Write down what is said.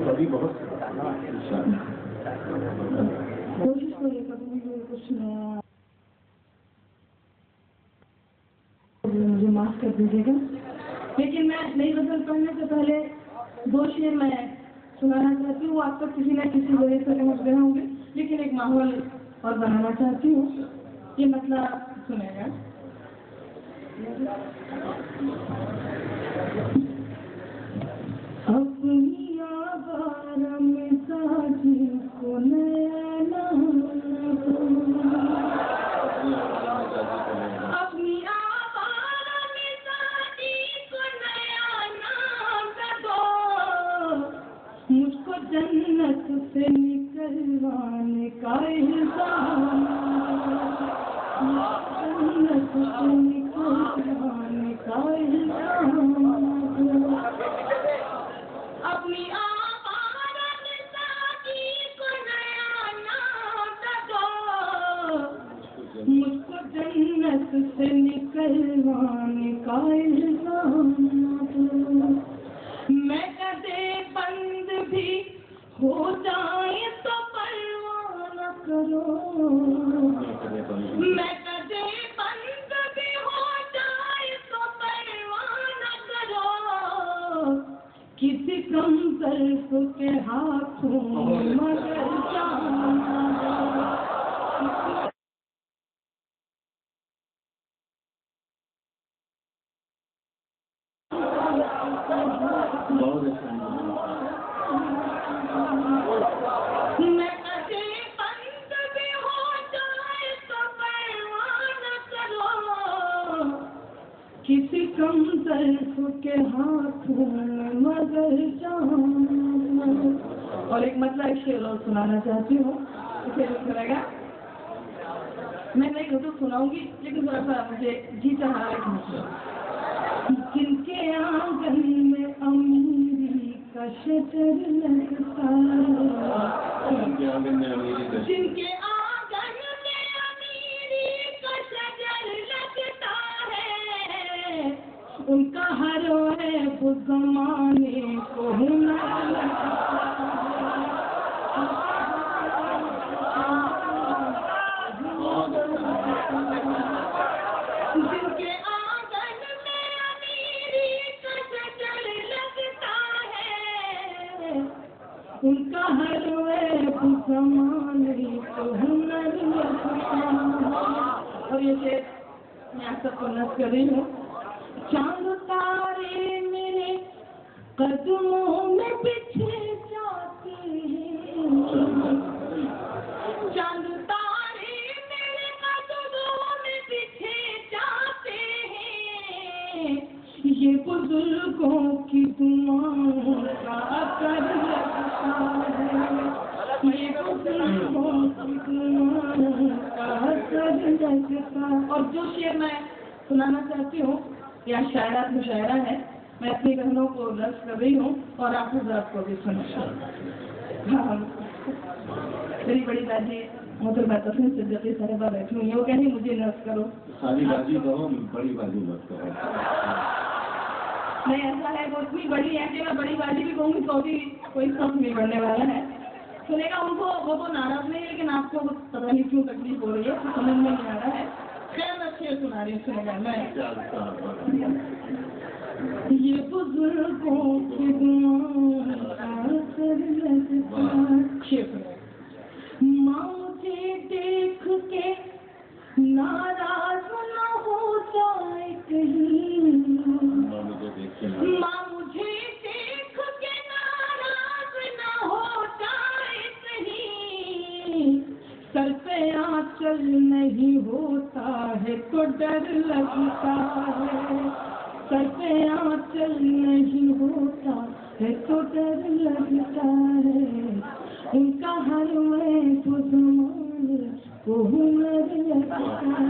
ابھی بہت کوشش کریے کبھی کچھ نیا مجھے معاف کر دیجیے گا، لیکن میں نئی غزل پڑھنے سے پہلے دو شعر میں سنانا چاہتی ہوں. آپ تک کسی نہ کسی وجہ سے پہنچ گئے ہوں گے، لیکن ایک ماحول اور بنانا چاہتی ہوں. یہ مسئلہ سنے گا. اپنی آوارہ میں ساجی کو نیا اپنی آوارہ میں ساجی کو نیا نام دو، مجھ کو جنت سے نکلوانے کا الزام، جنت سے نکلوانے کا الزام. اپنی آوارہ میں ساجی کو نیا نام دو، مجھ کو جنت سے نکلوانے کا الزام. میں کدے بند بھی ہو جائے تو پرواہ نہ کرو، میں کدے بند بھی ہو جائے تو پرواہ نہ کرو، کسی کم ظرف کے ہاتھوں مگر جانا میں کدے بند بھی ہو جائے تو پرواہ نہ کرو، کسی کم ظرف کے ہاتھوں مگر جانا. اور ایک مسئلہ ایک شعر اور سنانا چاہتی ہوں، اسے کرے گا. میں نئی غزل سناؤں گی، لیکن تھوڑا سا مجھے جی چاہا ایک مسئلہ. جن کے آنگن میں امیری کا شجر لگتا ہے، جن کے آنگن میں امیری کا شجر لگتا ہے، ان کا ہر عیب زمانے کو ہنر لگتا ہے. جن کے آنگن میں امیری کا شجر لگتا ہے، ان کا ہر عیب زمانے کو ہنر لگتا ہے. اور یہ شعر میں آپ سب کو نظر کر رہی ہوں. چاند تارے میرے قدموں میں بچھے جاتے ہیں، چاند تارے میرے قدموں میں بچھے جاتے ہیں، یہ بزرگوں کی دعاؤں کا اثر لگتا ہے، یہ بزرگوں کی دعاؤں کا اثر لگتا ہے. اور جو شعر میں سنانا چاہتی ہوں یا شاعرات مشاعرہ ہے، میں اپنی بہنوں کو رقص کر رہی ہوں اور آپ حضرات کو بھی سنا. ہاں، میری بڑی دادی محترمہ تسنیم صدیقی صاحبہ بیٹھی ہوئی ہیں، وہ کہیں مجھے نرس کرو. ساری بازی کہو، بڑی بازی مت کرو. نہیں، ایسا ہے وہ اتنی بڑی ہے کہ میں بڑی بازی بھی کہوں گی تو بھی کوئی فرق نہیں پڑنے والا ہے. سنے گا ان کو، وہ تو ناراض نہیں، لیکن آپ کو پتہ نہیں کیوں تکلیف ہو رہی ہے، سمجھ میں نہیں آ رہا ہے. خیر میں شعر سنا رہی ہوں، سنے گا. میں یہ بزرگوں کی دعاؤں کا اثر لگتا ہے. ماں مجھے دیکھ کے ناراض نہ ہو جائے کہیں، ماں مجھے دیکھ کے ناراض نہ ہو جائے کہیں، سر پہ آنچل نہیں ہوتا ہے تو ڈر لگتا ہے، سر پہ آنچل نہیں ہوتا ہے تو ڈر لگتا ہے، ان کا ہر میں تو زمانے کو ہنر لگتا ہے.